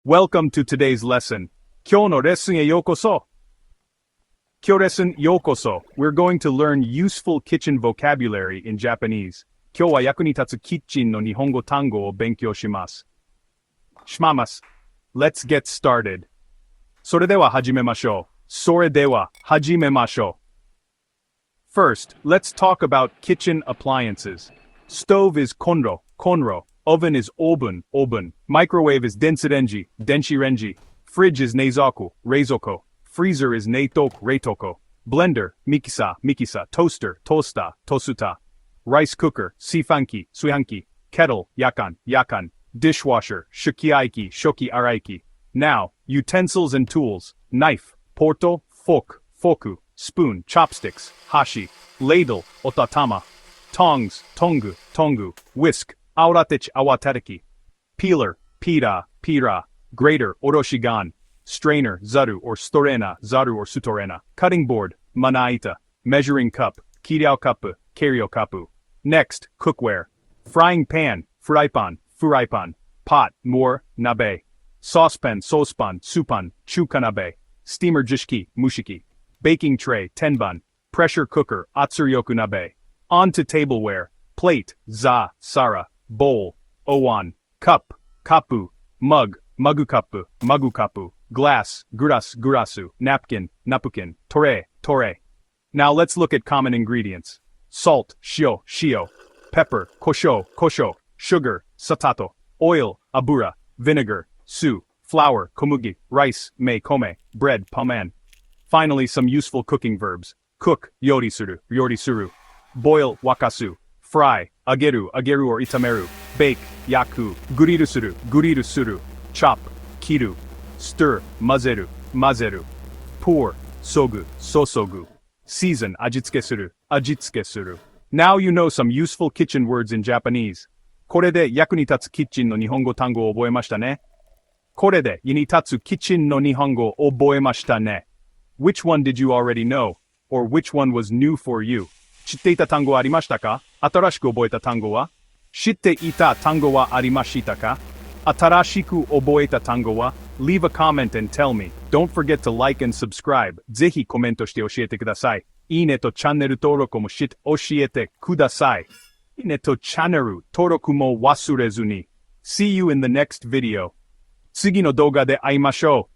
Welcome to today's lesson. 今日のレッスンへようこそ. 今日レッスンようこそ. We're going to learn useful kitchen vocabulary in Japanese. 今日は役に立つキッチンの日本語単語を勉強します。しまます. Let's get started. それでは始めましょう. First, let's talk about kitchen appliances. Stove is konro. Oven is oben. Microwave is denshi-renji. Fridge is reizoko. Freezer is reitoko. Blender, mikisa. Toaster, tosuta. Rice cooker, suihanki. Kettle, yakan. Dishwasher, shoki araiki. Now, utensils and tools. Knife, porto, foku. Spoon, chopsticks, hashi. Ladle, otatama. Tongs, tongu. Whisk, awatateki. Peeler, pira. Grater, oroshigan. Strainer, zaru or sutorena. Cutting board, manaita. Measuring cup, kiryokapu. Next, cookware. Frying pan, furaipan. Pot, nabe. Saucepan, supan, chukanabe. Steamer jishiki, mushiki. Baking tray, tenban. Pressure cooker, atsuryokunabe. On to tableware. Plate, sara. Bowl, owan. Cup, kapu. Mug, magukapu. Glass, gurasu. Napkin, napukin. Tore. Now let's look at common ingredients. Salt, shio. Pepper, kosho. Sugar, satato. Oil, abura. Vinegar, su. Flour, komugi. Rice, kome. Bread, paman. Finally, some useful cooking verbs. Cook, yorisuru. Boil, wakasu. Fry, ageru or itameru. Bake, yaku. Gurirusuru. Chop, kiru. Stir, mazeru. Pour, sosogu. Season, ajitsuke. Now you know some useful kitchen words in Japanese. これで役に立つキッチンの日本語単語を覚えましたね。これで役に立つキッチンの日本語を覚えましたね。Which one did you already know? Or which one was new for you? 知っていた単語はありましたか？新しく覚えた単語は？知っていた単語はありましたか？新しく覚えた単語は？ Leave a comment and tell me. Don't forget to like and subscribe. ぜひコメントして教えてください。いいねとチャンネル登録も教えてください。いいねとチャンネル登録も忘れずに。See you in the next video. 次の動画で会いましょ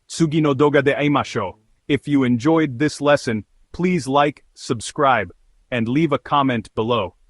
う。If you enjoyed this lesson, please like, subscribe, and leave a comment below.